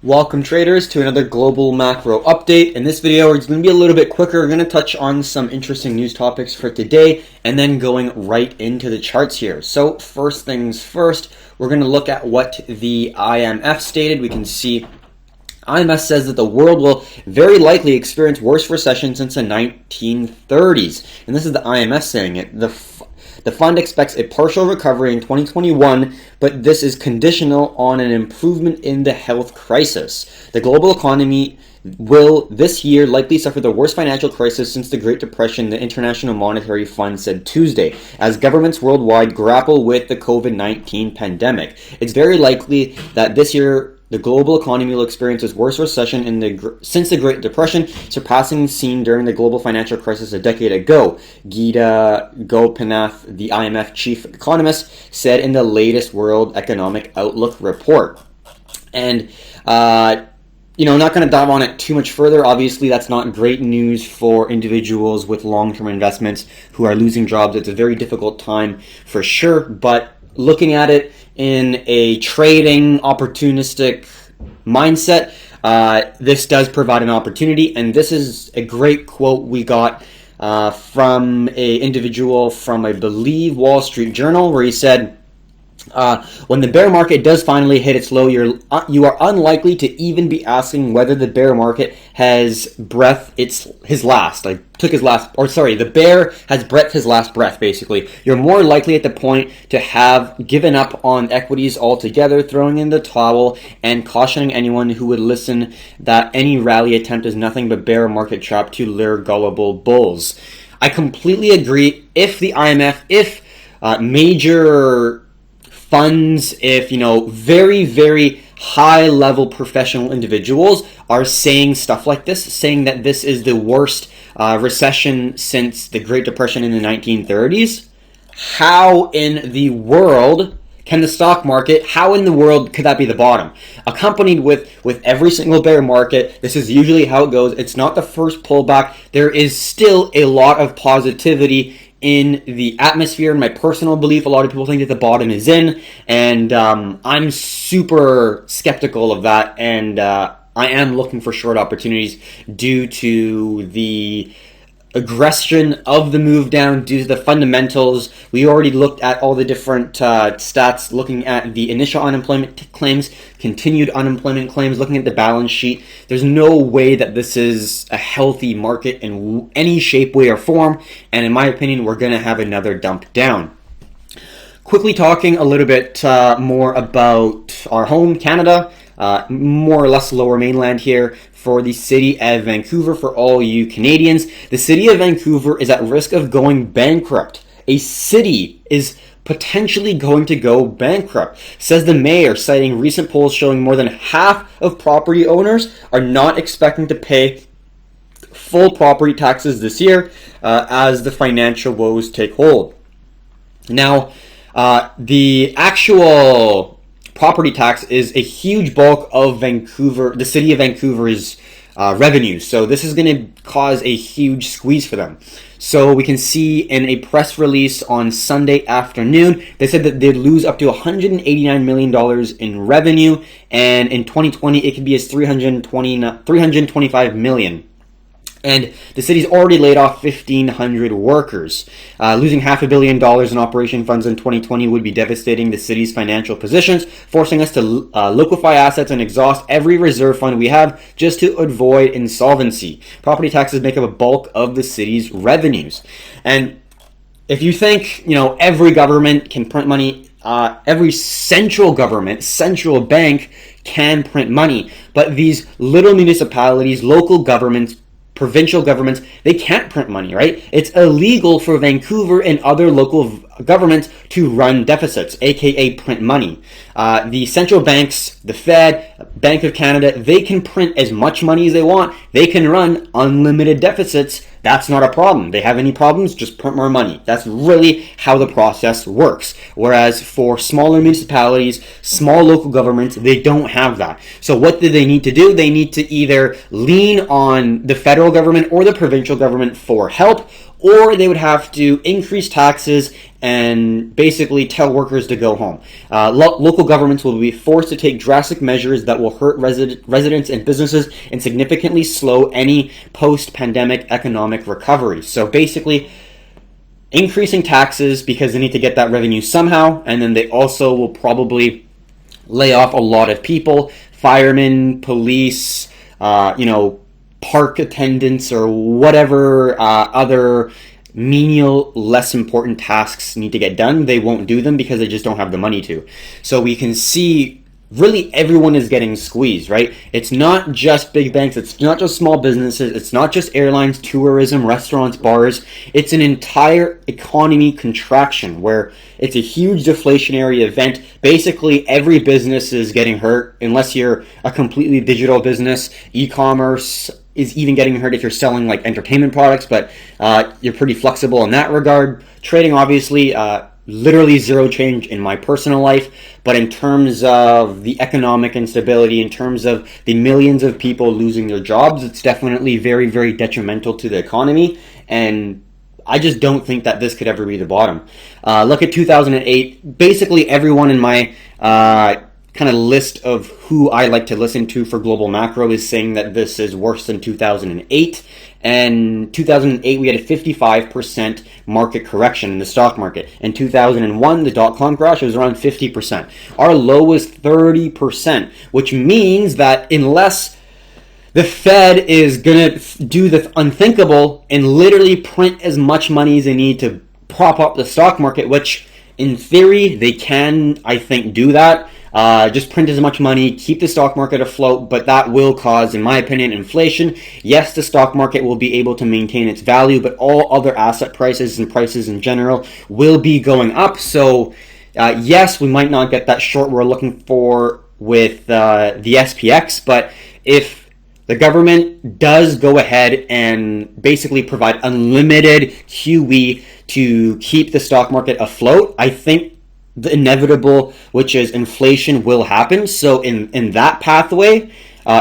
Welcome traders to another global macro update. In this video, it's going to be a little bit quicker. We're going to touch on some interesting news topics for today and then going right into the charts here. So first things first, we're going to look at what the IMF stated. We can see IMF says that the world will very likely experience worst recession since the 1930s. And this is the IMF saying it. The fund expects a partial recovery in 2021, but this is conditional on an improvement in the health crisis. The global economy will this year likely suffer the worst financial crisis since the Great Depression, the International Monetary Fund said Tuesday, as governments worldwide grapple with the COVID-19 pandemic. It's very likely that this year the global economy will experience its worst recession since the Great Depression, surpassing seen during the global financial crisis a decade ago, Geeta Gopinath, the IMF chief economist, said in the latest World Economic Outlook report. And, not going to dive on it too much further. Obviously, that's not great news for individuals with long-term investments who are losing jobs. It's a very difficult time for sure, but looking at it in a trading, opportunistic mindset, this does provide an opportunity, and this is a great quote we got from an individual from, I believe, Wall Street Journal, where he said, when the bear market does finally hit its low, you are unlikely to even be asking whether the bear market has breathed his last. The bear has breathed his last breath, basically. You're more likely at the point to have given up on equities altogether, throwing in the towel, and cautioning anyone who would listen that any rally attempt is nothing but bear market trap to lure gullible bulls. I completely agree. If the IMF, major funds, if very, very high level professional individuals are saying stuff like this, saying that this is the worst recession since the Great Depression in the 1930s, how in the world can the stock market, how in the world could that be the bottom? Accompanied with every single bear market, this is usually how it goes. It's not the first pullback. There is still a lot of positivity in the atmosphere. In my personal belief, a lot of people think that the bottom is in, and I'm super skeptical of that, and I am looking for short opportunities due to the aggression of the move down, due to the fundamentals. We already looked at all the different stats, looking at the initial unemployment claims, continued unemployment claims, looking at the balance sheet. There's no way that this is a healthy market in any shape, way, or form, and in my opinion, we're going to have another dump down. Quickly talking a little bit more about our home, Canada, more or less lower mainland here. For the city of Vancouver, for all you Canadians, the city of Vancouver is at risk of going bankrupt. A city is potentially going to go bankrupt, says the mayor, citing recent polls showing more than half of property owners are not expecting to pay full property taxes this year as the financial woes take hold. Now, the actual property tax is a huge bulk of the city of Vancouver's revenue. So this is going to cause a huge squeeze for them. So we can see in a press release on Sunday afternoon, they said that they'd lose up to $189 million in revenue, and in 2020 it could be as $325 million. And the city's already laid off 1,500 workers. Losing $500 million in operation funds in 2020 would be devastating the city's financial positions, forcing us to liquefy assets and exhaust every reserve fund we have just to avoid insolvency. Property taxes make up a bulk of the city's revenues. And if you think, every government can print money, every central bank can print money, but these little municipalities, local governments, provincial governments, they can't print money, right? It's illegal for Vancouver and other local governments to run deficits, aka print money. The central banks, the Fed, Bank of Canada, they can print as much money as they want. They can run unlimited deficits. That's not a problem. They have any problems, just print more money. That's really how the process works. Whereas for smaller municipalities, small local governments, they don't have that. So what do they need to do? They need to either lean on the federal government or the provincial government for help, or they would have to increase taxes and basically tell workers to go home. Local governments will be forced to take drastic measures that will hurt residents and businesses and significantly slow any post-pandemic economic recovery. So basically, increasing taxes because they need to get that revenue somehow, and then they also will probably lay off a lot of people, firemen, police, park attendants, or whatever other menial, less important tasks need to get done. They won't do them because they just don't have the money to. So we can see really everyone is getting squeezed, right? It's not just big banks, it's not just small businesses, it's not just airlines, tourism, restaurants, bars. It's an entire economy contraction where it's a huge deflationary event. Basically, every business is getting hurt unless you're a completely digital business. E-commerce is even getting hurt if you're selling like entertainment products, but you're pretty flexible in that regard. Trading, obviously, literally zero change in my personal life, but in terms of the economic instability, in terms of the millions of people losing their jobs, it's definitely very, very detrimental to the economy, and I just don't think that this could ever be the bottom. Look at 2008. Basically, everyone in my kind of list of who I like to listen to for global macro is saying that this is worse than 2008. And 2008, we had a 55% market correction in the stock market. In 2001, the dot-com crash was around 50%. Our low was 30%, which means that unless the Fed is going to do the unthinkable and literally print as much money as they need to prop up the stock market, which in theory they can, I think, do that. Just print as much money, keep the stock market afloat, but that will cause, in my opinion, inflation. Yes, the stock market will be able to maintain its value, but all other asset prices and prices in general will be going up. So, yes, we might not get that short we're looking for with the SPX, but if the government does go ahead and basically provide unlimited QE to keep the stock market afloat, I think the inevitable, which is inflation, will happen. So in that pathway,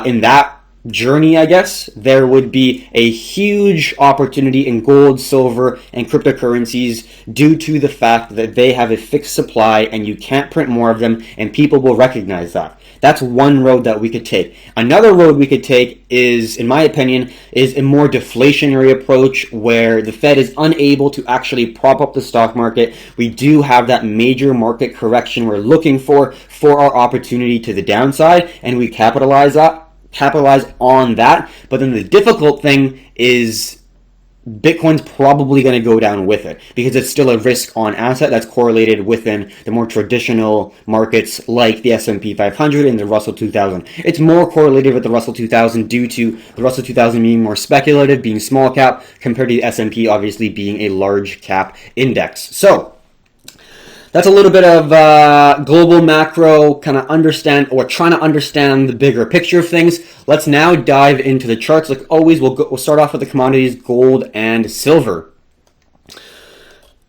in that journey, I guess, there would be a huge opportunity in gold, silver, and cryptocurrencies due to the fact that they have a fixed supply and you can't print more of them, and people will recognize that. That's one road that we could take. Another road we could take is, in my opinion, is a more deflationary approach where the Fed is unable to actually prop up the stock market. We do have that major market correction we're looking for our opportunity to the downside, and we capitalize on that. But then the difficult thing is Bitcoin's probably going to go down with it because it's still a risk on asset that's correlated within the more traditional markets like the S&P 500 and the Russell 2000. It's more correlated with the Russell 2000 due to the Russell 2000 being more speculative, being small cap, compared to the S&P obviously being a large cap index. So that's a little bit of global macro, kind of understand or trying to understand the bigger picture of things. Let's now dive into the charts. Like always, we'll start off with the commodities, gold and silver.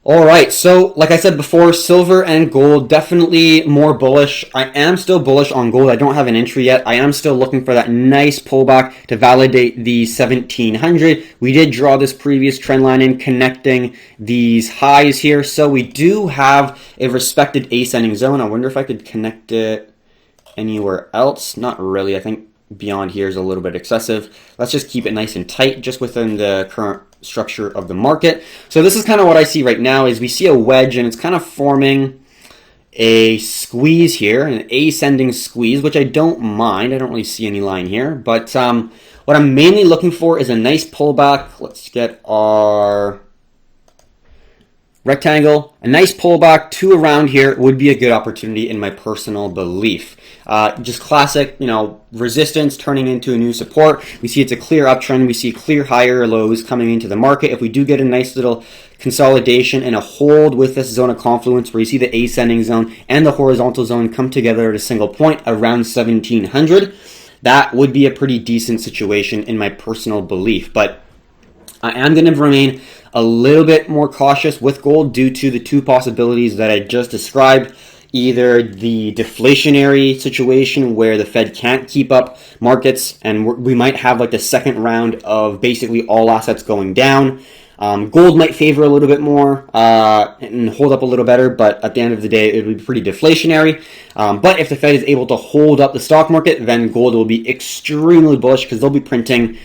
All right, so like I said before, silver and gold definitely more bullish. I am still bullish on gold. I don't have an entry yet. I am still looking for that nice pullback to validate the 1700. We did draw this previous trend line in connecting these highs here. So we do have a respected ascending zone. I wonder if I could connect it anywhere else. Not really. I think beyond here is a little bit excessive. Let's just keep it nice and tight just within the current structure of the market. So this is kind of what I see right now is we see a wedge and it's kind of forming a squeeze here, an ascending squeeze, which I don't mind. I don't really see any line here, but what I'm mainly looking for is a nice pullback. Let's get our rectangle. A nice pullback to around here would be a good opportunity in my personal belief. Just classic, resistance turning into a new support. We see it's a clear uptrend. We see clear higher lows coming into the market. If we do get a nice little consolidation and a hold with this zone of confluence where you see the ascending zone and the horizontal zone come together at a single point around 1700, that would be a pretty decent situation in my personal belief. But I am going to remain a little bit more cautious with gold due to the two possibilities that I just described. Either the deflationary situation where the Fed can't keep up markets and we might have like the second round of basically all assets going down. Gold might favor a little bit more and hold up a little better, but at the end of the day, it would be pretty deflationary. But if the Fed is able to hold up the stock market, then gold will be extremely bullish because they'll be printing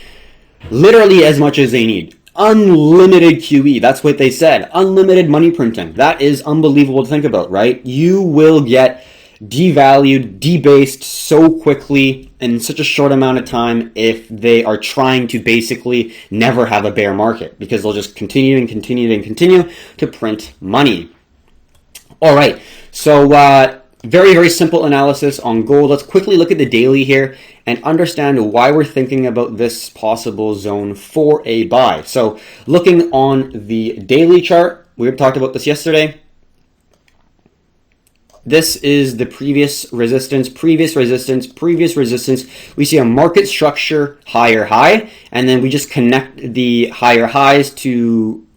literally as much as they need. Unlimited QE, that's what they said. Unlimited money printing. That is unbelievable to think about, right? You will get devalued, debased so quickly in such a short amount of time if they are trying to basically never have a bear market, because they'll just continue and continue and continue to print money. All right, so very, very simple analysis on gold. Let's quickly look at the daily here and understand why we're thinking about this possible zone for a buy. So looking on the daily chart, we talked about this yesterday. This is the previous resistance, previous resistance, previous resistance. We see a market structure higher high, and then we just connect the higher highs to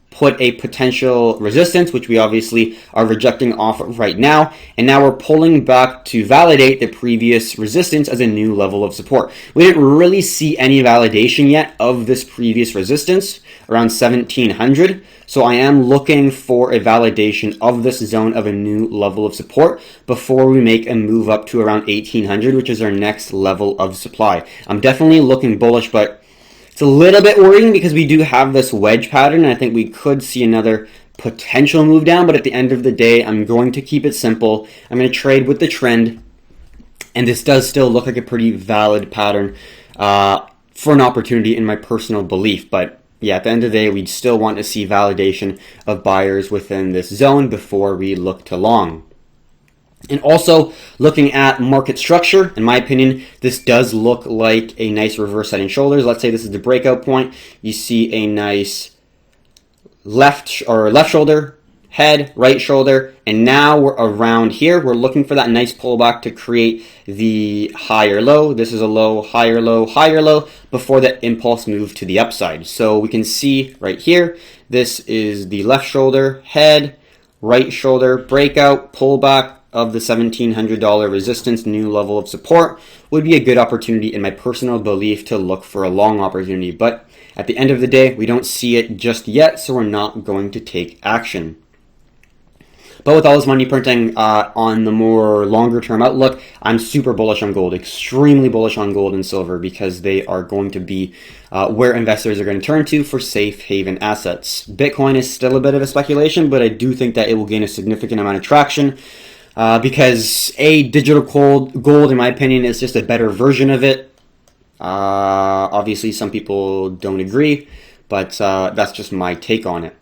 put a potential resistance, which we obviously are rejecting off of right now. And now we're pulling back to validate the previous resistance as a new level of support. We didn't really see any validation yet of this previous resistance around 1700. So I am looking for a validation of this zone of a new level of support before we make a move up to around 1800, which is our next level of supply. I'm definitely looking bullish, but it's a little bit worrying because we do have this wedge pattern, and I think we could see another potential move down, but at the end of the day, I'm going to keep it simple. I'm going to trade with the trend, and this does still look like a pretty valid pattern for an opportunity in my personal belief. But yeah, at the end of the day, we'd still want to see validation of buyers within this zone before we look to long. And also looking at market structure, in my opinion, this does look like a nice reverse head and shoulders. Let's say this is the breakout point. You see a nice left shoulder, head, right shoulder, and now we're around here. We're looking for that nice pullback to create the higher low. This is a low, higher low, before the impulse move to the upside. So we can see right here, this is the left shoulder, head, right shoulder, breakout, pullback of the $1,700 resistance, new level of support, would be a good opportunity in my personal belief to look for a long opportunity. But at the end of the day, we don't see it just yet, so we're not going to take action. But with all this money printing on the more longer term outlook, I'm super bullish on gold, extremely bullish on gold and silver, because they are going to be where investors are going to turn to for safe haven assets. Bitcoin is still a bit of a speculation, but I do think that it will gain a significant amount of traction. Because digital gold, in my opinion, is just a better version of it. Obviously, some people don't agree, but that's just my take on it.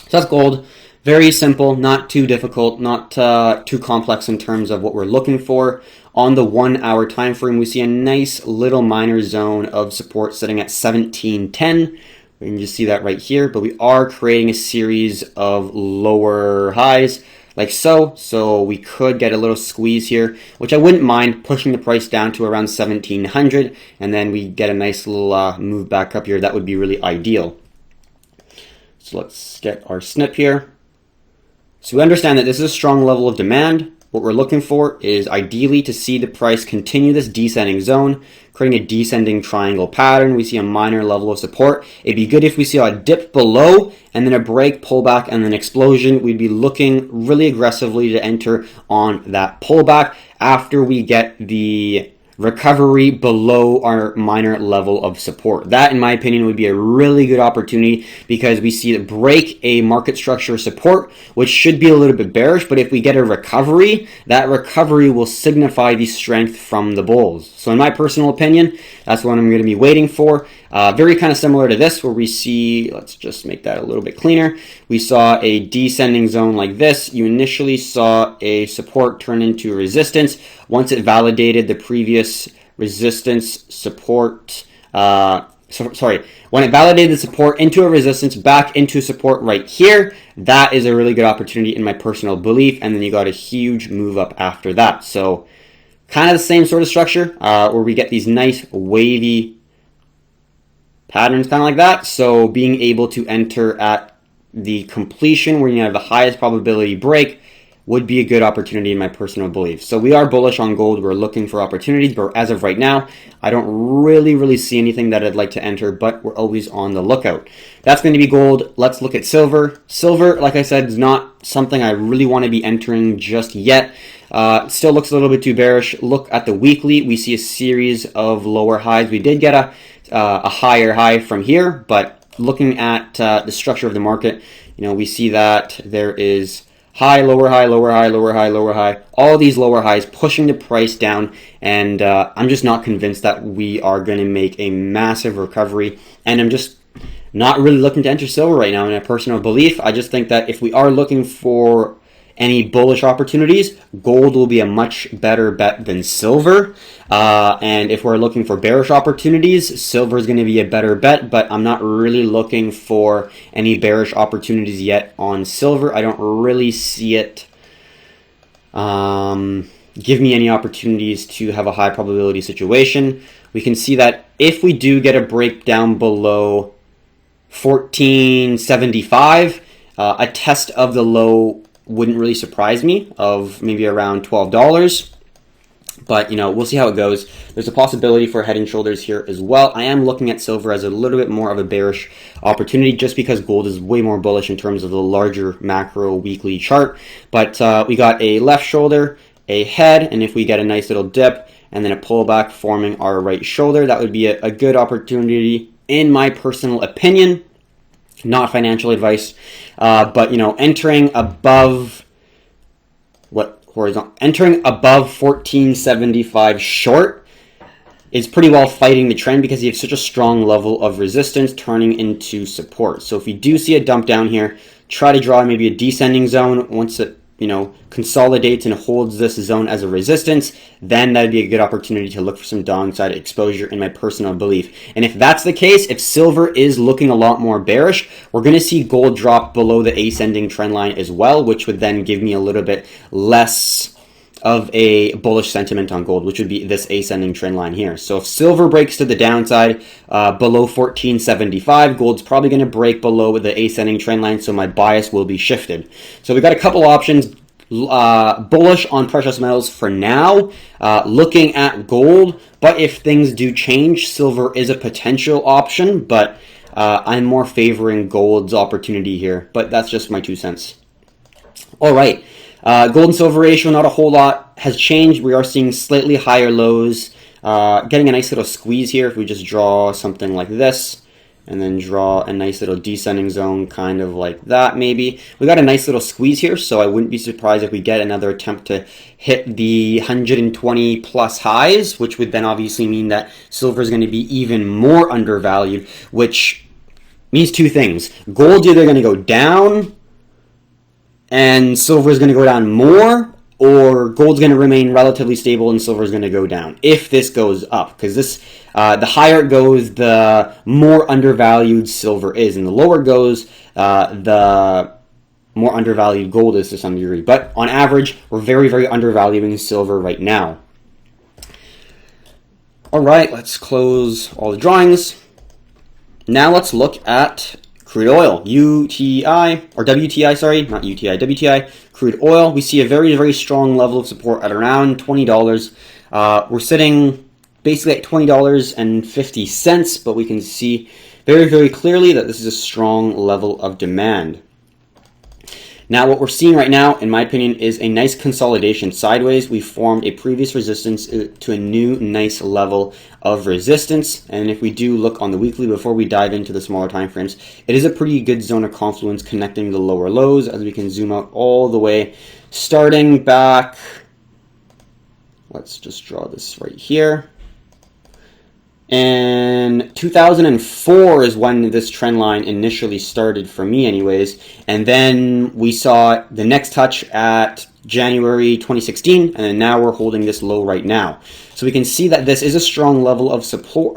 So that's gold. Very simple, not too difficult, not too complex in terms of what we're looking for. On the 1 hour time frame, we see a nice little minor zone of support sitting at 1710. We can just see that right here, but we are creating a series of lower highs, like so. So we could get a little squeeze here, which I wouldn't mind, pushing the price down to around 1700, and then we get a nice little move back up here. That would be really ideal. So let's get our snip here. So we understand that this is a strong level of demand. What we're looking for is ideally to see the price continue this descending zone, creating a descending triangle pattern. We see a minor level of support. It'd be good if we see a dip below and then a break, pullback, and then explosion. We'd be looking really aggressively to enter on that pullback after we get the recovery below our minor level of support. That, in my opinion, would be a really good opportunity because we see it break a market structure support, which should be a little bit bearish, but if we get a recovery, that recovery will signify the strength from the bulls. So in my personal opinion, that's what I'm going to be waiting for. Very kind of similar to this, where we see, let's just make that a little bit cleaner. We saw a descending zone like this. You initially saw a support turn into resistance. Once it validated the previous resistance support, when it validated the support into a resistance back into support right here, that is a really good opportunity in my personal belief. And then you got a huge move up after that. So kind of the same sort of structure where we get these nice wavy patterns kind of like that. So being able to enter at the completion where you have the highest probability break would be a good opportunity in my personal belief. So we are bullish on gold. We're looking for opportunities, but as of right now, I don't really see anything that I'd like to enter, but we're always on the lookout. That's going to be gold. Let's look at silver. Silver, like I said, is not something I really want to be entering just yet. Still looks a little bit too bearish. Look at the weekly. We see a series of lower highs. We did get a higher high from here, but looking at the structure of the market, we see that there is high, lower high, lower high, lower high, lower high, all these lower highs pushing the price down, and I'm just not convinced that we are going to make a massive recovery, and I'm just not really looking to enter silver right now in a personal belief. I just think that if we are looking for any bullish opportunities, gold will be a much better bet than silver. And if we're looking for bearish opportunities, silver is going to be a better bet, but I'm not really looking for any bearish opportunities yet on silver. I don't really see it give me any opportunities to have a high probability situation. We can see that if we do get a breakdown below 1475, a test of the low wouldn't really surprise me, of maybe around $12. But, we'll see how it goes. There's a possibility for head and shoulders here as well. I am looking at silver as a little bit more of a bearish opportunity just because gold is way more bullish in terms of the larger macro weekly chart. But we got a left shoulder, a head, and if we get a nice little dip and then a pullback forming our right shoulder, that would be a good opportunity in my personal opinion. Not financial advice, but entering above entering above 1475 short is pretty well fighting the trend because you have such a strong level of resistance turning into support. So if you do see a dump down here, try to draw maybe a descending zone. Once it consolidates and holds this zone as a resistance, then that'd be a good opportunity to look for some downside exposure in my personal belief. And if that's the case, if silver is looking a lot more bearish, we're going to see gold drop below the ascending trend line as well, which would then give me a little bit less of a bullish sentiment on gold, which would be this ascending trend line here. So if silver breaks to the downside below 1475, gold's probably going to break below the ascending trend line, so my bias will be shifted. So we got a couple options. Bullish on precious metals for now, looking at gold, but if things do change, silver is a potential option, but I'm more favoring gold's opportunity here, but that's just my 2 cents. All right. Gold and silver ratio, not a whole lot has changed. We are seeing slightly higher lows, getting a nice little squeeze here if we just draw something like this and then draw a nice little descending zone kind of like that maybe. We got a nice little squeeze here, so I wouldn't be surprised if we get another attempt to hit the 120 plus highs, which would then obviously mean that silver is going to be even more undervalued, which means two things. Gold's either going to go down and silver is going to go down more, or gold's going to remain relatively stable and silver is going to go down if this goes up, because this the higher it goes, the more undervalued silver is, and the lower it goes, the more undervalued gold is to some degree. But on average, we're very undervaluing silver right now. All right, let's close all the drawings. Now let's look at crude oil, WTI, crude oil. We see a very strong level of support at around $20. We're sitting basically at $20.50, but we can see very clearly that this is a strong level of demand. Now what we're seeing right now, in my opinion, is a nice consolidation sideways. We formed a previous resistance to a new nice level of resistance, and if we do look on the weekly before we dive into the smaller time frames, it is a pretty good zone of confluence connecting the lower lows, as we can zoom out all the way starting back. Let's just draw this right here. And 2004 is when this trend line initially started for me anyways, and then we saw the next touch at January 2016, and then now we're holding this low right now. So we can see that this is a strong level of support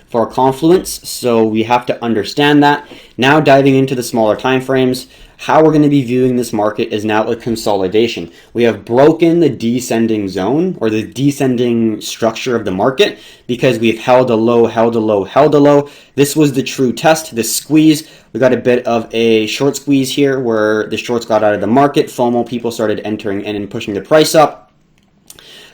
for our confluence, so we have to understand that. Now diving into the smaller time frames, how we're going to be viewing this market is now a consolidation. We have broken the descending zone, or the descending structure of the market, because we've held a low, held a low, held a low. This was the true test. This squeeze We got a bit of a short squeeze here where the shorts got out of the market. FOMO people started entering in and pushing the price up.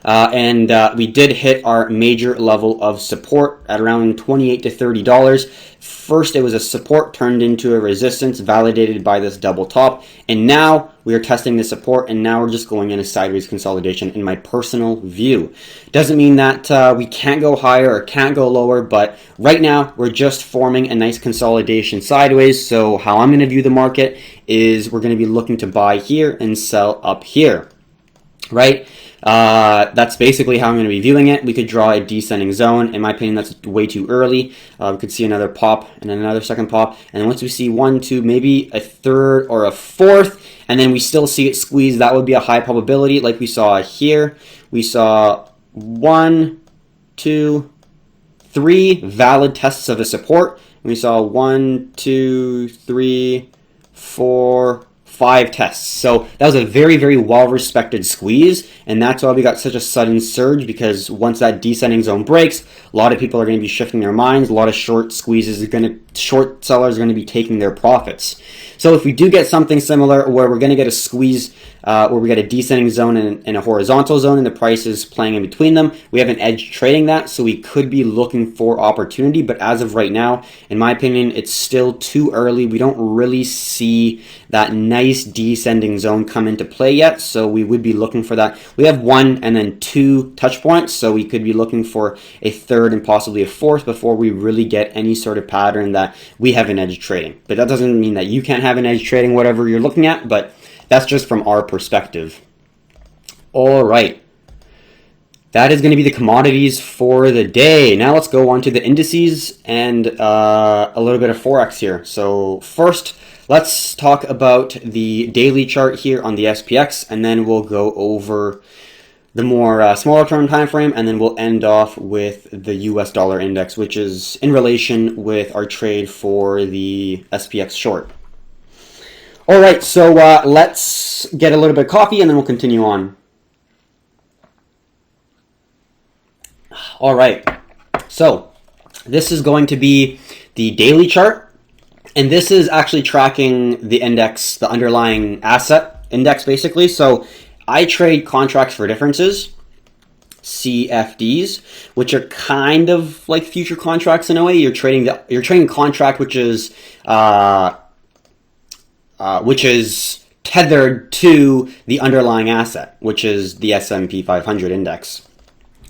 And we did hit our major level of support at around $28 to $30. First, it was a support turned into a resistance validated by this double top. And now we are testing the support, and now we're just going in a sideways consolidation in my personal view. Doesn't mean that we can't go higher or can't go lower, but right now we're just forming a nice consolidation sideways. So how I'm going to view the market is we're going to be looking to buy here and sell up here, right? That's basically how I'm going to be viewing it. We could draw a descending zone. In my opinion, that's way too early. We could see another pop and then another second pop. And then once we see one, two, maybe a third or a fourth, and then we still see it squeeze, that would be a high probability like we saw here. We saw 1, 2, 3 valid tests of a support. And we saw 1, 2, 3, 4, 5 tests. So that was a very, very well-respected squeeze, and that's why we got such a sudden surge, because once that descending zone breaks, a lot of people are going to be shifting their minds. A lot of short squeezes are going to, short sellers are going to be taking their profits. So if we do get something similar where we're going to get a squeeze, where we get a descending zone and a horizontal zone and the price is playing in between them, we have an edge trading that, so we could be looking for opportunity. But as of right now, in my opinion, it's still too early. We don't really see that nice descending zone come into play yet, so we would be looking for that. We have 1 and then 2 touch points, so we could be looking for a third and possibly a fourth before we really get any sort of pattern that we have an edge trading. But that doesn't mean that you can't have an edge trading whatever you're looking at, but that's just from our perspective. All right. That is going to be the commodities for the day. Now let's go on to the indices and a little bit of Forex here. So first, let's talk about the daily chart here on the SPX, and then we'll go over the more smaller term time frame, and then we'll end off with the US dollar index, which is in relation with our trade for the SPX short. All right, so let's get a little bit of coffee and then we'll continue on. All right, so this is going to be the daily chart, and this is actually tracking the index, the underlying asset index basically. So I trade contracts for differences, CFDs, which are kind of like future contracts in a way. You're trading a contract which is tethered to the underlying asset, which is the S&P 500 index.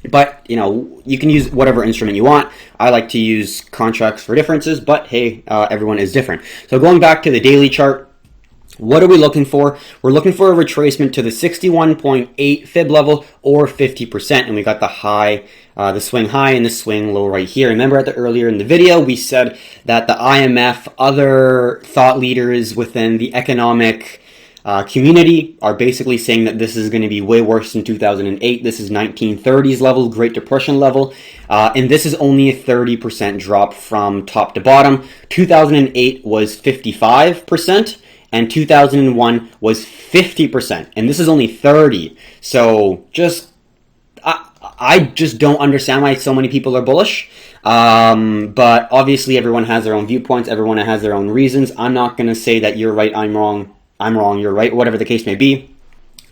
But, you know, you can use whatever instrument you want. I like to use contracts for differences, but hey, everyone is different. So going back to the daily chart, what are we looking for? We're looking for a retracement to the 61.8 fib level or 50%, and we got the high, the swing high and the swing low right here. Remember earlier in the video, we said that the IMF, other thought leaders within the economic community are basically saying that this is going to be way worse than 2008. This is 1930s level, Great Depression level, and this is only a 30% drop from top to bottom. 2008 was 55%. And 2001 was 50%, and this is only 30. So I just don't understand why so many people are bullish. But obviously everyone has their own viewpoints. Everyone has their own reasons. I'm not going to say that you're right, I'm wrong, you're right, whatever the case may be.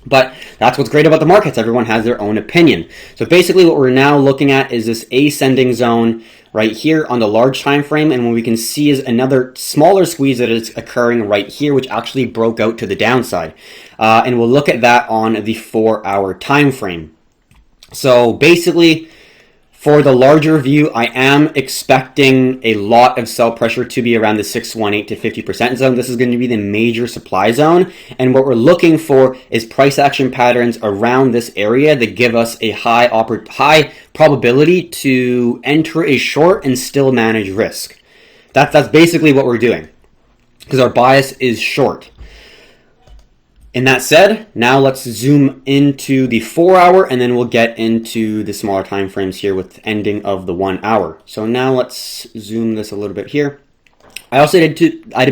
But that's what's great about the markets. Everyone has their own opinion. So basically what we're now looking at is this ascending zone right here on the large time frame, and what we can see is another smaller squeeze that is occurring right here, which actually broke out to the downside. And we'll look at that on the 4-hour time frame. So basically, for the larger view, I am expecting a lot of sell pressure to be around the 618 to 50% zone. This is going to be the major supply zone. And what we're looking for is price action patterns around this area that give us a high probability to enter a short and still manage risk. That's basically what we're doing, because our bias is short. And that said, now let's zoom into the 4-hour, and then we'll get into the smaller time frames here with the ending of the 1 hour. So now let's zoom this a little bit here. I did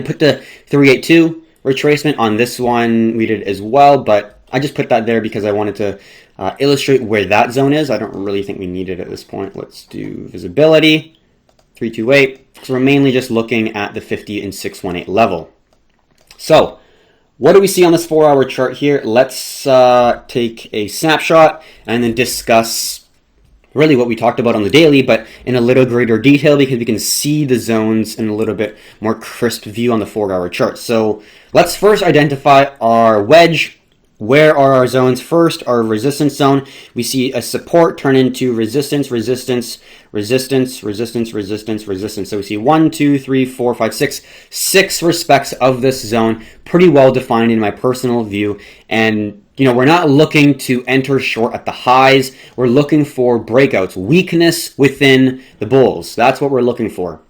put the 382 retracement on this one. We did as well, but I just put that there because I wanted to illustrate where that zone is. I don't really think we need it at this point. Let's do visibility, 328. So we're mainly just looking at the 50 and 618 level. So what do we see on this 4-hour chart here? Let's take a snapshot and then discuss really what we talked about on the daily, but in a little greater detail because we can see the zones in a little bit more crisp view on the 4-hour chart. So let's first identify our wedge. Where are our zones? First, our resistance zone. We see a support turn into resistance, resistance, resistance, resistance, resistance, resistance. So we see 1, 2, 3, 4, 5, 6 respects of this zone, pretty well defined in my personal view. And we're not looking to enter short at the highs. We're looking for breakouts, weakness within the bulls. That's what we're looking for.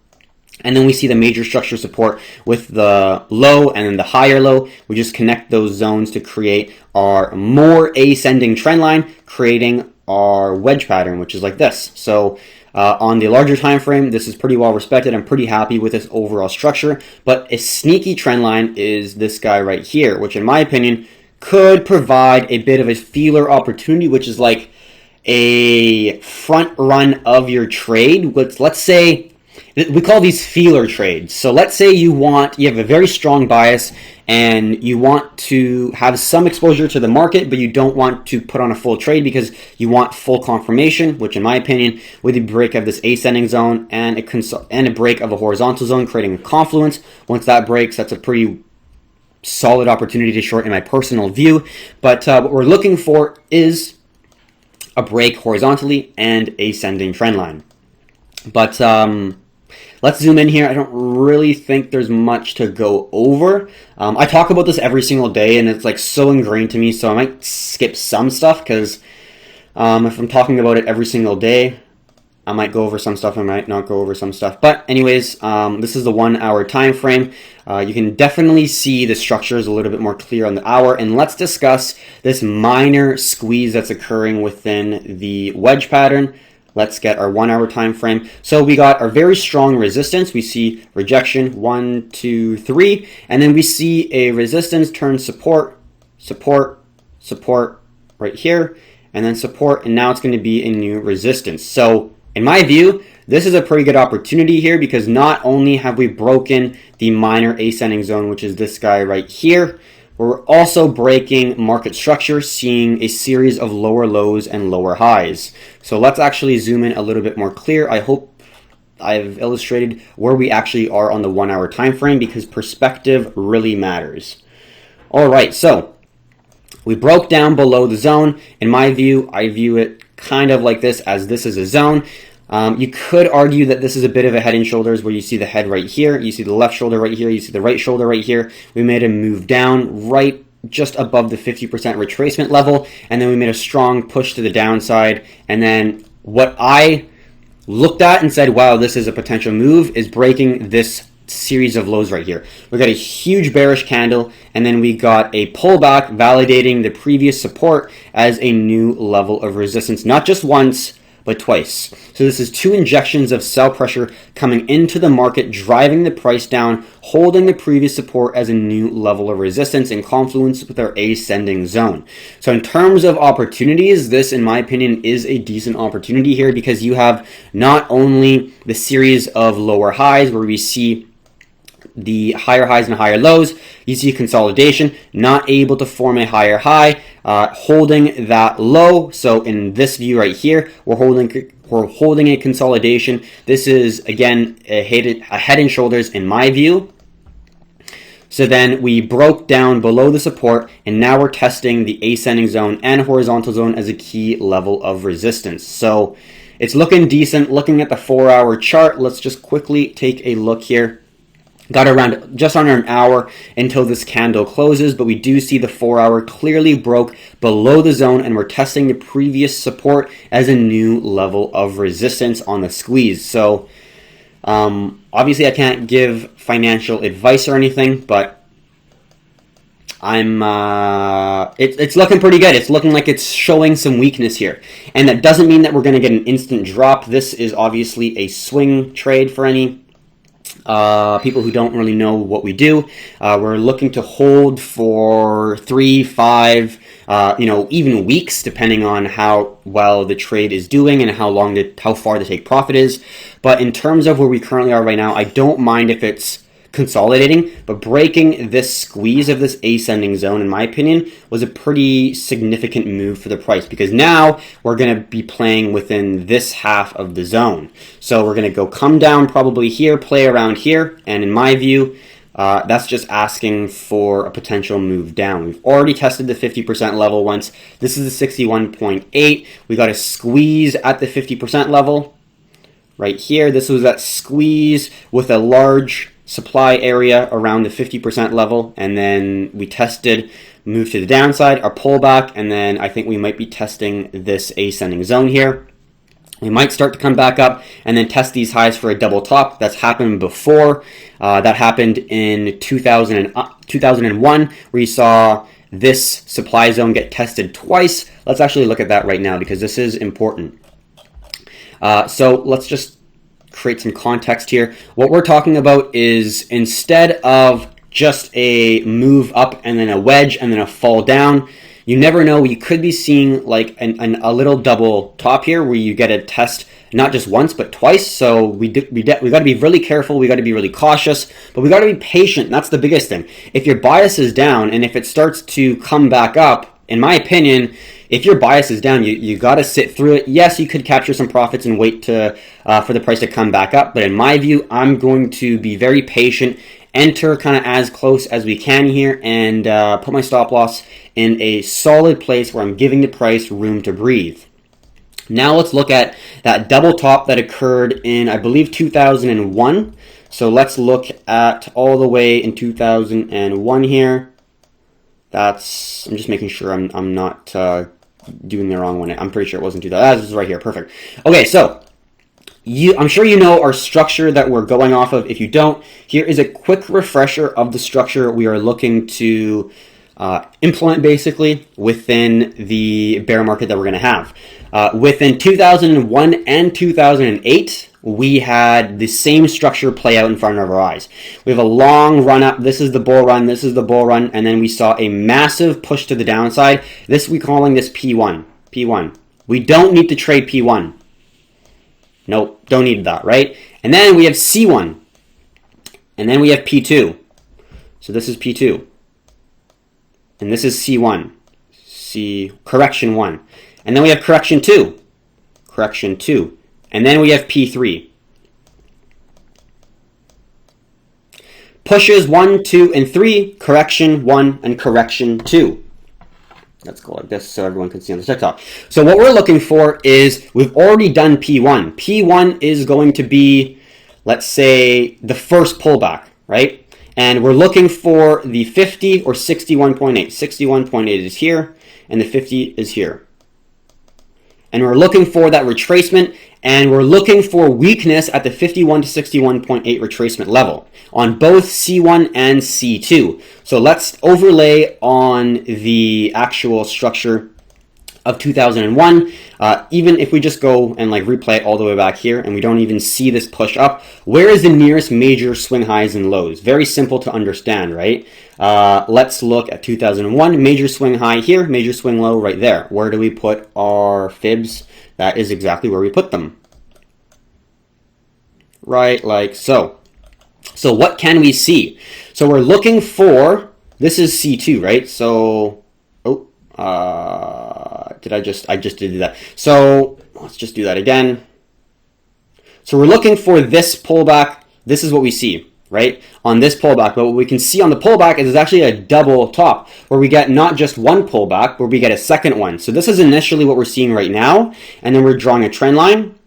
And then we see the major structure support with the low and then the higher low. We just connect those zones to create our more ascending trend line, creating our wedge pattern, which is like this. So on the larger time frame, this is pretty well respected. I'm pretty happy with this overall structure. But a sneaky trend line is this guy right here, which in my opinion could provide a bit of a feeler opportunity, which is like a front run of your trade. Let's say we call these feeler trades. So let's say you have a very strong bias and you want to have some exposure to the market, but you don't want to put on a full trade because you want full confirmation, which in my opinion, with the break of this ascending zone and a break of a horizontal zone, creating a confluence. Once that breaks, that's a pretty solid opportunity to short in my personal view. But what we're looking for is a break horizontally and ascending trend line. But let's zoom in here. I don't really think there's much to go over. I talk about this every single day, and it's like so ingrained to me, so I might skip some stuff because if I'm talking about it every single day, I might go over some stuff, I might not go over some stuff. But anyways, this is the 1-hour time frame. You can definitely see the structure is a little bit more clear on the hour. And let's discuss this minor squeeze that's occurring within the wedge pattern. Let's get our 1-hour time frame. So we got our very strong resistance. We see rejection, 1, 2, 3. And then we see a resistance turn support, support, support right here. And then support. And now it's going to be a new resistance. So in my view, this is a pretty good opportunity here because not only have we broken the minor ascending zone, which is this guy right here, we're also breaking market structure, seeing a series of lower lows and lower highs. So let's actually zoom in a little bit more clear. I hope I've illustrated where we actually are on the 1-hour time frame because perspective really matters. All right, so we broke down below the zone. In my view, I view it kind of like this, as this is a zone. You could argue that this is a bit of a head and shoulders where you see the head right here, you see the left shoulder right here, you see the right shoulder right here. We made a move down right just above the 50% retracement level, and then we made a strong push to the downside. And then what I looked at and said, wow, this is a potential move, is breaking this series of lows right here. We got a huge bearish candle, and then we got a pullback validating the previous support as a new level of resistance, not just once, but twice. So this is 2 injections of sell pressure coming into the market, driving the price down, holding the previous support as a new level of resistance in confluence with our ascending zone. So in terms of opportunities, this, in my opinion, is a decent opportunity here because you have not only the series of lower highs where we see the higher highs and higher lows, you see consolidation, not able to form a higher high, holding that low. So in this view right here, we're holding a consolidation. This is again a head and shoulders in my view. So then we broke down below the support, and now we're testing the ascending zone and horizontal zone as a key level of resistance. So it's looking decent. Looking at the 4-hour chart, let's just quickly take a look here. Got around just under an hour until this candle closes, but we do see the 4-hour clearly broke below the zone, and we're testing the previous support as a new level of resistance on the squeeze. So obviously I can't give financial advice or anything, but it's looking pretty good. It's looking like it's showing some weakness here, and that doesn't mean that we're going to get an instant drop. This is obviously a swing trade for any people who don't really know what we do. We're looking to hold for 3, 5, even weeks, depending on how well the trade is doing and how far the take profit is. But in terms of where we currently are right now, I don't mind if it's consolidating, but breaking this squeeze of this ascending zone, in my opinion, was a pretty significant move for the price, because now we're going to be playing within this half of the zone. So we're going to come down probably here, play around here, and in my view, that's just asking for a potential move down. We've already tested the 50% level once. This is the 61.8. We got a squeeze at the 50% level right here. This was that squeeze with a large supply area around the 50% level, and then we tested, moved to the downside, our pullback, and then I think we might be testing this ascending zone here. We might start to come back up and then test these highs for a double top. That's happened before. That happened in 2001, where you saw this supply zone get tested twice. Let's actually look at that right now, because this is important. So let's just create some context here. What we're talking about is, instead of just a move up and then a wedge and then a fall down, you never know. You could be seeing like a little double top here, where you get a test not just once but twice. So we got to be really careful. We got to be really cautious, but we got to be patient. That's the biggest thing. If your bias is down and if it starts to come back up, in my opinion, if your bias is down, you got to sit through it. Yes, you could capture some profits and wait for the price to come back up. But in my view, I'm going to be very patient, enter kind of as close as we can here, and put my stop loss in a solid place where I'm giving the price room to breathe. Now let's look at that double top that occurred in, I believe, 2001. So let's look at all the way in 2001 here. I'm just making sure I'm not doing the wrong one. I'm pretty sure it wasn't 2000. This is right here. Perfect. Okay, so I'm sure you know our structure that we're going off of. If you don't, here is a quick refresher of the structure we are looking to implement, basically, within the bear market that we're going to have. Within 2001 and 2008, we had the same structure play out in front of our eyes. We have a long run up. This is the bull run. This is the bull run. And then we saw a massive push to the downside. We're calling this P1. P1. We don't need to trade P1. Nope, don't need that, right? And then we have C1. And then we have P2. So this is P2. And this is C1. Correction 1. And then we have correction 2. Correction 2. And then we have P3. Pushes 1, 2, and 3. Correction 1 and correction 2. Let's go like this so everyone can see on the TikTok. So what we're looking for is, we've already done P1. P1 is going to be, let's say, the first pullback, right? And we're looking for the 50 or 61.8. 61.8 is here, and the 50 is here. And we're looking for that retracement, and we're looking for weakness at the 51 to 61.8 retracement level on both C1 and C2. So let's overlay on the actual structure of 2001. Even if we just go and like replay it all the way back here and we don't even see this push up, where is the nearest major swing highs and lows? Very simple to understand, right? Let's look at 2001. Major swing high here, major swing low right there. Where do we put our fibs? That is exactly where we put them. Right, like so. So what can we see? So we're looking for, this is C2, right? So, I just did that. So let's just do that again. So we're looking for this pullback. This is what we see, right? On this pullback. But what we can see on the pullback is actually a double top, where we get not just one pullback, where we get a second one. So this is initially what we're seeing right now. And then we're drawing a trend line.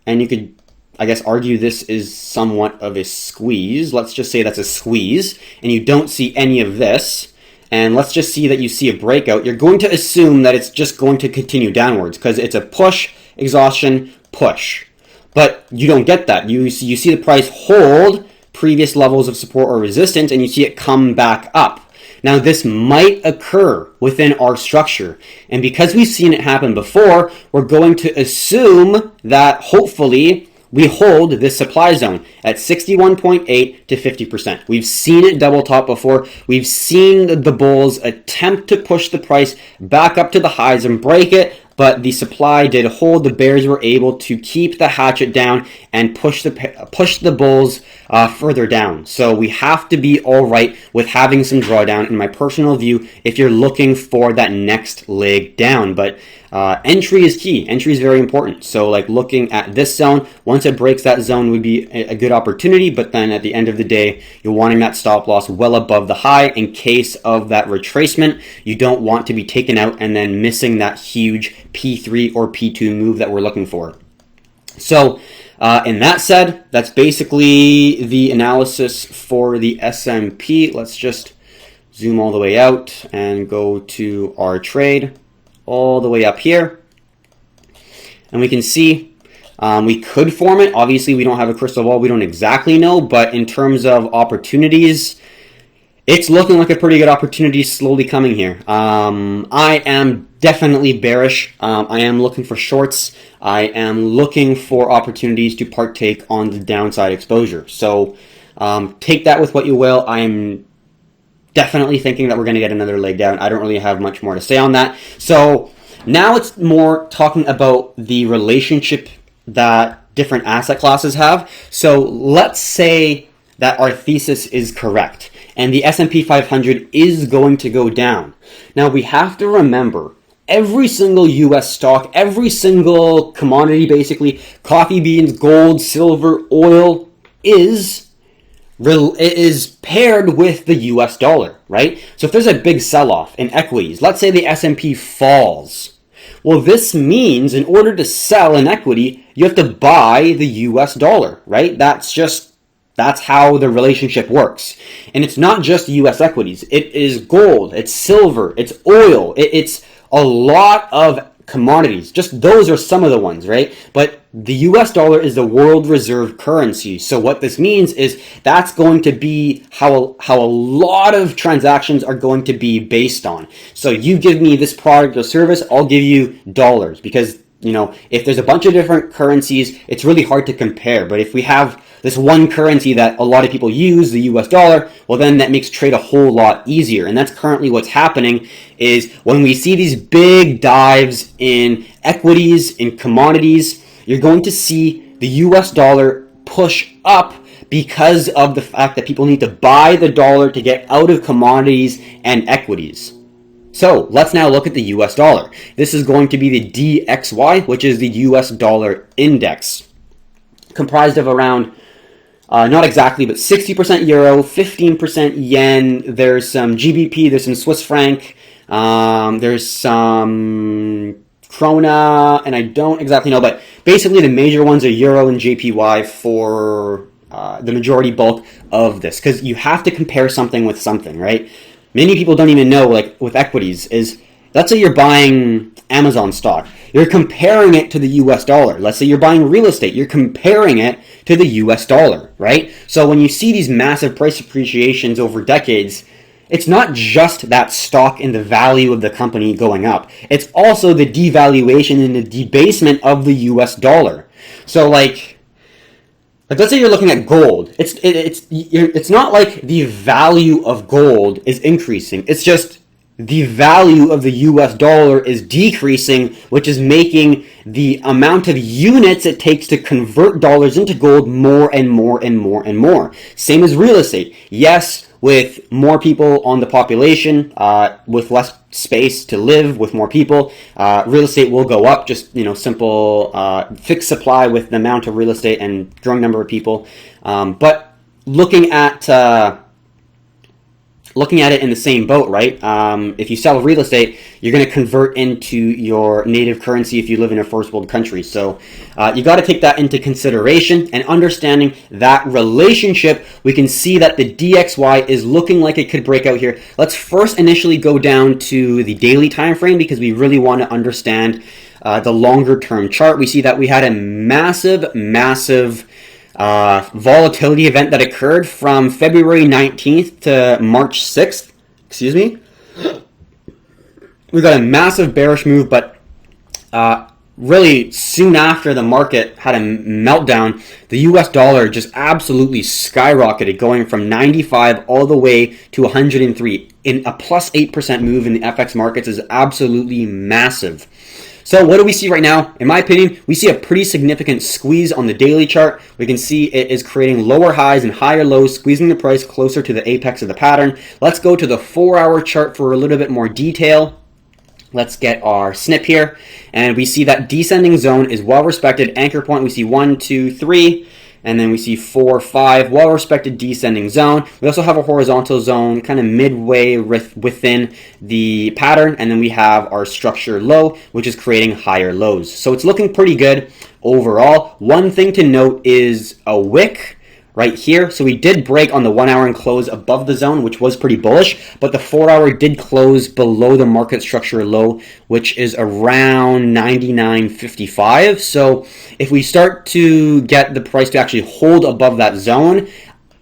And you could, I guess, argue this is somewhat of a squeeze. Let's just say that's a squeeze. And you don't see any of this. And let's just see that you see a breakout. You're going to assume that it's just going to continue downwards because it's a push, exhaustion, push. But you don't get that. You see the price hold previous levels of support or resistance, and you see it come back up. Now, this might occur within our structure. And because we've seen it happen before, we're going to assume that hopefully we hold this supply zone at 61.8 to 50%. We've seen it double top before. We've seen the bulls attempt to push the price back up to the highs and break it, but the supply did hold. The bears were able to keep the hatchet down and push the bulls further down. So we have to be all right with having some drawdown, in my personal view, if you're looking for that next leg down. But entry is key. Entry is very important. So like looking at this zone, once it breaks that zone would be a good opportunity, but then at the end of the day, you're wanting that stop loss well above the high in case of that retracement. You don't want to be taken out and then missing that huge P3 or P2 move that we're looking for. So in that said, that's basically the analysis for the S&P. Let's just zoom all the way out and go to our trade all the way up here. And we can see we could form it. Obviously, we don't have a crystal ball. We don't exactly know. But in terms of opportunities, it's looking like a pretty good opportunity slowly coming here. I am definitely bearish. I am looking for shorts. I am looking for opportunities to partake on the downside exposure. So take that with what you will. I am definitely thinking that we're going to get another leg down. I don't really have much more to say on that. So now it's more talking about the relationship that different asset classes have. So let's say that our thesis is correct and the S&P 500 is going to go down. Now we have to remember, every single US stock, every single commodity, basically, coffee beans, gold, silver, oil, is paired with the US dollar, right? So if there's a big sell-off in equities, let's say the S&P falls, well, this means in order to sell an equity, you have to buy the US dollar, right? That's how the relationship works. And it's not just US equities. It is gold, it's silver, it's oil, it's a lot of commodities. Just those are some of the ones, right? But the US dollar is the world reserve currency. So what this means is that's going to be how a lot of transactions are going to be based on. So you give me this product or service, I'll give you dollars, because if there's a bunch of different currencies, it's really hard to compare. But if we have this one currency that a lot of people use, the US dollar, well, then that makes trade a whole lot easier. And that's currently what's happening, is when we see these big dives in equities, in commodities, you're going to see the US dollar push up because of the fact that people need to buy the dollar to get out of commodities and equities. So let's now look at the US dollar. This is going to be the DXY, which is the US dollar index, comprised of around, not exactly, but 60% euro, 15% yen. There's some GBP, there's some Swiss franc, there's some krona, and I don't exactly know, but basically the major ones are euro and JPY for the majority bulk of this, because you have to compare something with something, right? Many people don't even know, like with equities, is let's say you're buying Amazon stock. You're comparing it to the US dollar. Let's say you're buying real estate. You're comparing it to the US dollar, right? So when you see these massive price appreciations over decades, it's not just that stock and the value of the company going up. It's also the devaluation and the debasement of the US dollar. So like let's say you're looking at gold. It's not like the value of gold is increasing. It's just the value of the US dollar is decreasing, which is making the amount of units it takes to convert dollars into gold more and more and more and more. Same as real estate. Yes, with more people on the population, with less space to live, with more people, real estate will go up. Just simple fixed supply with the amount of real estate and growing number of people. But looking at it in the same boat, right? If you sell real estate, you're going to convert into your native currency if you live in a first world country. So you got to take that into consideration, and understanding that relationship, we can see that the DXY is looking like it could break out here. Let's first initially go down to the daily time frame, because we really want to understand the longer term chart. We see that we had a massive volatility event that occurred from February 19th to March 6th. We got a massive bearish move, but really soon after the market had a meltdown, the US dollar just absolutely skyrocketed, going from 95 all the way to 103. In a plus 8% move in the FX markets is absolutely massive. So what do we see right now? In my opinion, we see a pretty significant squeeze on the daily chart. We can see it is creating lower highs and higher lows, squeezing the price closer to the apex of the pattern. Let's go to the 4-hour chart for a little bit more detail. Let's get our snip here, and we see that descending zone is well respected. Anchor point, we see 1, 2, 3, and then we see 4, 5, well respected descending zone. We also have a horizontal zone kind of midway within the pattern, and then we have our structure low, which is creating higher lows. So it's looking pretty good overall. One thing to note is a wick right here. So we did break on the 1 hour and close above the zone, which was pretty bullish, but the 4 hour did close below the market structure low, which is around 99.55. So if we start to get the price to actually hold above that zone,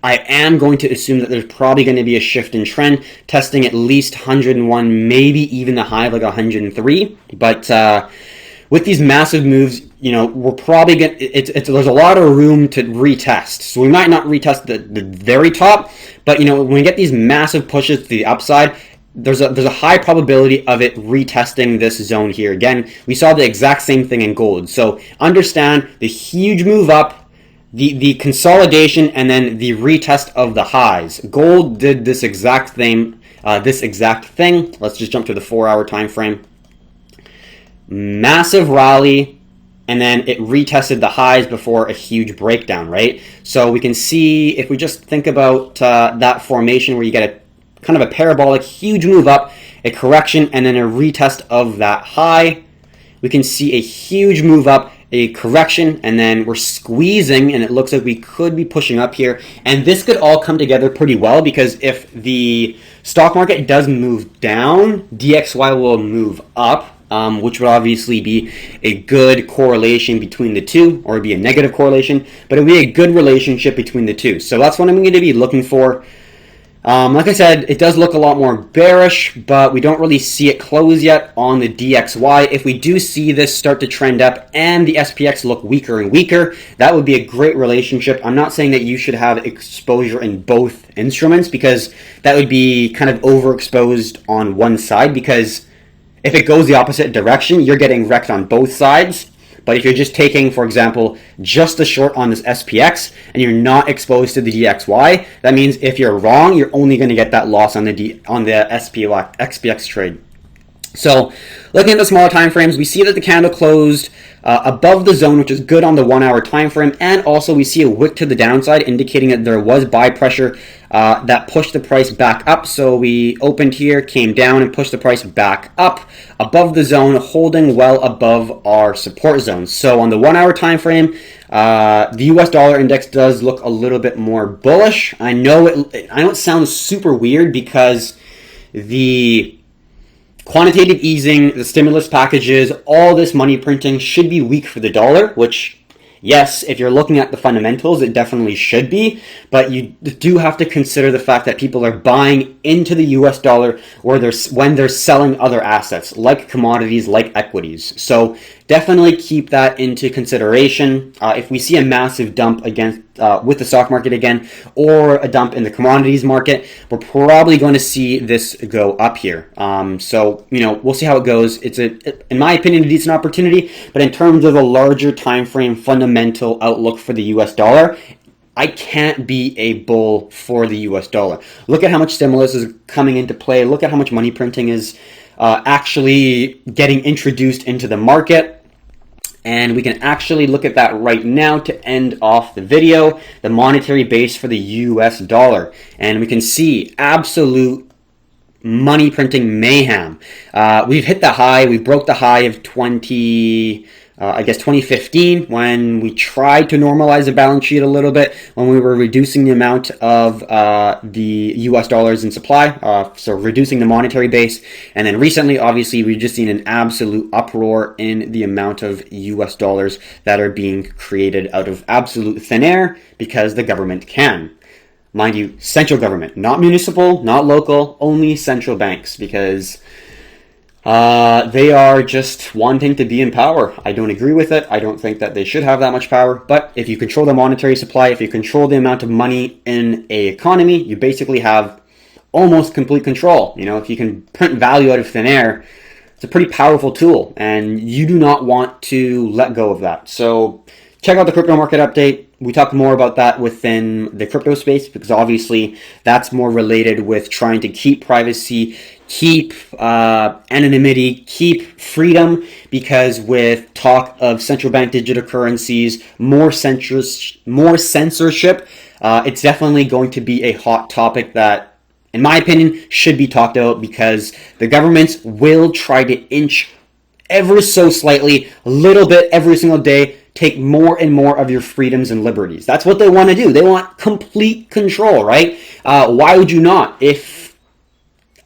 I am going to assume that there's probably going to be a shift in trend, testing at least 101, maybe even the high of like 103. But with these massive moves, you know, we're probably going to, there's a lot of room to retest. So we might not retest the very top, but, you know, when we get these massive pushes to the upside, there's a high probability of it retesting this zone here. Again, we saw the exact same thing in gold. So understand the huge move up, the consolidation, and then the retest of the highs. Gold did this exact thing. Let's just jump to the 4 hour time frame. Massive rally, and then it retested the highs before a huge breakdown, right? So we can see, if we just think about that formation where you get a kind of a parabolic huge move up, a correction, and then a retest of that high, we can see a huge move up, a correction, and then we're squeezing, and it looks like we could be pushing up here. And this could all come together pretty well, because if the stock market does move down, DXY will move up, which would obviously be a good correlation between the two, or be a negative correlation, but it would be a good relationship between the two. So that's what I'm going to be looking for. Like I said, it does look a lot more bearish, but we don't really see it close yet on the DXY. If we do see this start to trend up and the SPX look weaker and weaker, that would be a great relationship. I'm not saying that you should have exposure in both instruments, because that would be kind of overexposed on one side, because if it goes the opposite direction, you're getting wrecked on both sides. But if you're just taking, for example, just the short on this SPX and you're not exposed to the DXY, that means if you're wrong, you're only going to get that loss on the SPX trade. So looking at the smaller time frames, we see that the candle closed above the zone, which is good on the 1 hour time frame, and also we see a wick to the downside, indicating that there was buy pressure that pushed the price back up. So we opened here, came down, and pushed the price back up above the zone, holding well above our support zone. So on the 1 hour time frame, the US dollar index does look a little bit more bullish. I know it sounds super weird, because the quantitative easing, the stimulus packages, all this money printing should be weak for the dollar, which, yes, if you're looking at the fundamentals, it definitely should be, but you do have to consider the fact that people are buying into the US dollar when they're selling other assets, like commodities, like equities. So definitely keep that into consideration. If we see a massive dump with the stock market again, or a dump in the commodities market, we're probably going to see this go up here. So, you know, we'll see how it goes. It's in my opinion, a decent opportunity, but in terms of a larger time frame fundamental outlook for the US dollar, I can't be a bull for the US dollar. Look at how much stimulus is coming into play. Look at how much money printing is actually getting introduced into the market. And we can actually look at that right now to end off the video, the monetary base for the US dollar. And we can see absolute money printing mayhem. We've hit the high. We broke the high of 2015, when we tried to normalize the balance sheet a little bit, when we were reducing the amount of the US dollars in supply, so reducing the monetary base. And then recently, obviously, we've just seen an absolute uproar in the amount of US dollars that are being created out of absolute thin air, because the government can. Mind you, central government, not municipal, not local, only central banks, because They are just wanting to be in power. I don't agree with it. I don't think that they should have that much power. But if you control the monetary supply, if you control the amount of money in a economy, you basically have almost complete control. You know, if you can print value out of thin air, it's a pretty powerful tool, and you do not want to let go of that. So check out the crypto market update. We talk more about that within the crypto space, because obviously that's more related with trying to keep privacy, keep anonymity, keep freedom, because with talk of central bank digital currencies, more censorship, it's definitely going to be a hot topic that, in my opinion, should be talked about, because the governments will try to inch ever so slightly, a little bit every single day, take more and more of your freedoms and liberties. That's what they want to do. They want complete control, right? Why would you not? If,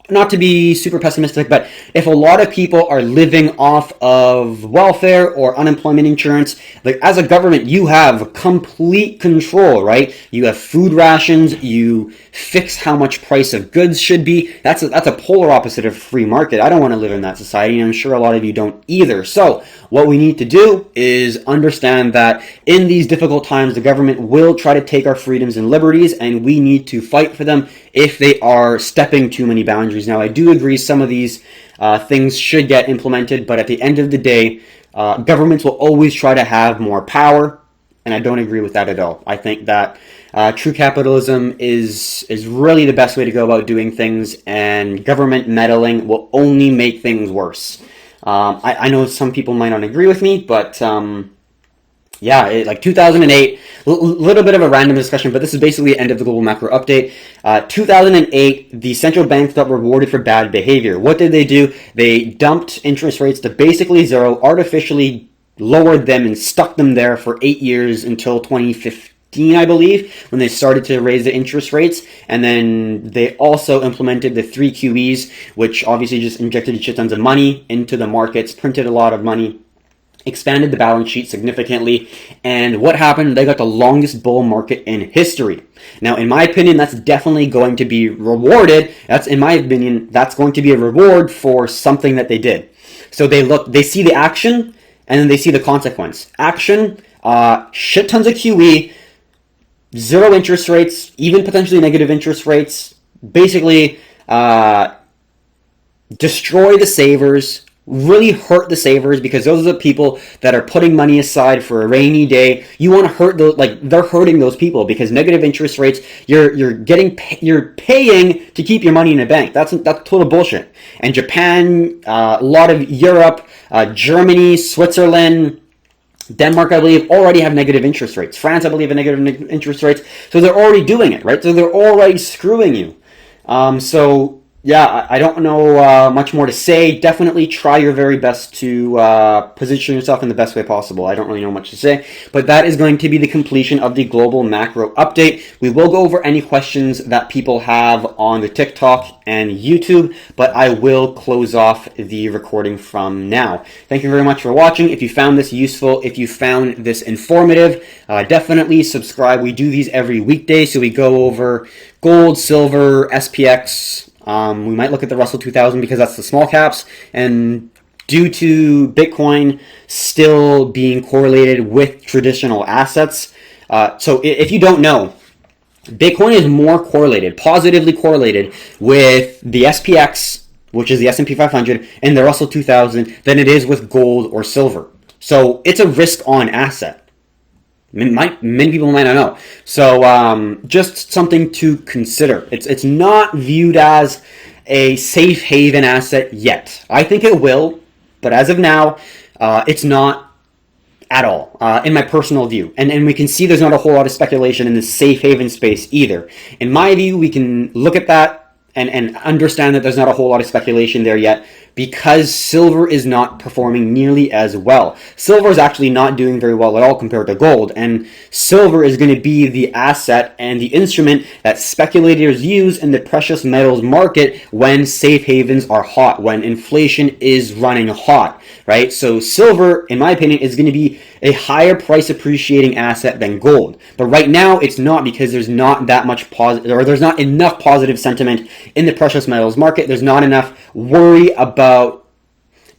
not to be super pessimistic, but if a lot of people are living off of welfare or unemployment insurance, like as a government, you have complete control, right? You have food rations, you fix how much price of goods should be. That's a polar opposite of free market. I don't want to live in that society, and I'm sure a lot of you don't either. So what we need to do is understand that in these difficult times, the government will try to take our freedoms and liberties, and we need to fight for them if they are stepping too many boundaries. Now, I do agree some of these things should get implemented, but at the end of the day, governments will always try to have more power, and I don't agree with that at all. I think that true capitalism is really the best way to go about doing things, and government meddling will only make things worse. I know some people might not agree with me, but yeah, like 2008, little bit of a random discussion, but this is basically the end of the global macro update. 2008, the central banks got rewarded for bad behavior. What did they do? They dumped interest rates to basically zero, artificially lowered them and stuck them there for 8 years until 2015, I believe, when they started to raise the interest rates. And then they also implemented the 3 QEs, which obviously just injected shit tons of money into the markets, printed a lot of money, expanded the balance sheet significantly, and what happened? They got the longest bull market in history. Now, in my opinion, that's definitely going to be rewarded. In my opinion, that's going to be a reward for something that they did. So they see the action, and then they see the consequence. Action, shit tons of QE, zero interest rates, even potentially negative interest rates, basically destroy the savers, really hurt the savers, because those are the people that are putting money aside for a rainy day. You want to hurt those, like they're hurting those people, because negative interest rates, you're paying to keep your money in a bank. That's total bullshit. And Japan, a lot of Europe, Germany, Switzerland, Denmark, I believe, already have negative interest rates. France, I believe, have negative interest rates. So they're already doing it, right? So they're already screwing you. So yeah, I don't know much more to say. Definitely try your very best to position yourself in the best way possible. I don't really know much to say, but that is going to be the completion of the global macro update. We will go over any questions that people have on the TikTok and YouTube, but I will close off the recording from now. Thank you very much for watching. If you found this useful, if you found this informative, definitely subscribe. We do these every weekday, so we go over gold, silver, SPX. We might look at the Russell 2000 because that's the small caps, and due to Bitcoin still being correlated with traditional assets. So if you don't know, Bitcoin is more correlated, positively correlated with the SPX, which is the S&P 500, and the Russell 2000 than it is with gold or silver. So it's a risk-on asset. Many people might not know. So just something to consider. It's not viewed as a safe haven asset yet. I think it will, but as of now, it's not at all, in my personal view. And we can see there's not a whole lot of speculation in the safe haven space either. In my view, we can look at that and understand that there's not a whole lot of speculation there yet, because silver is not performing nearly as well. Silver is actually not doing very well at all compared to gold, and silver is going to be the asset and the instrument that speculators use in the precious metals market when safe havens are hot, when inflation is running hot, right? So silver, in my opinion, is going to be a higher price appreciating asset than gold. But right now it's not, because there's not that much positive, or there's not enough positive sentiment in the precious metals market. There's not enough worry about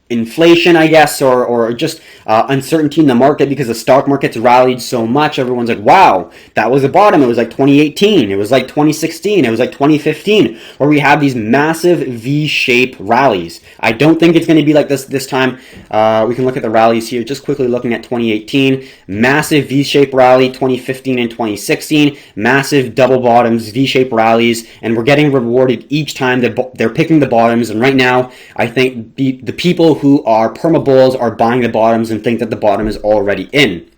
inflation, I guess, or just uncertainty in the market because the stock market's rallied so much. Everyone's like, wow, that was a bottom. It was like 2018. It was like 2016. It was like 2015, where we have these massive V-shape rallies. I don't think it's going to be like this time. We can look at the rallies here. Just quickly looking at 2018, massive V-shape rally, 2015 and 2016, massive double bottoms, V-shape rallies, and we're getting rewarded each time they're picking the bottoms. And right now, I think the people who are perma bulls are buying the bottoms and think that the bottom is already in,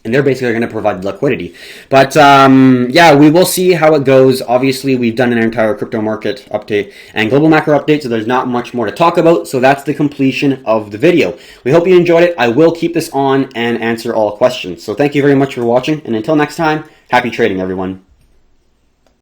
and they're basically going to provide liquidity. But yeah, we will see how it goes. Obviously, we've done an entire crypto market update and global macro update, so there's not much more to talk about. So that's the completion of the video. We hope you enjoyed it. I will keep this on and answer all questions. So thank you very much for watching, and until next time, happy trading, everyone.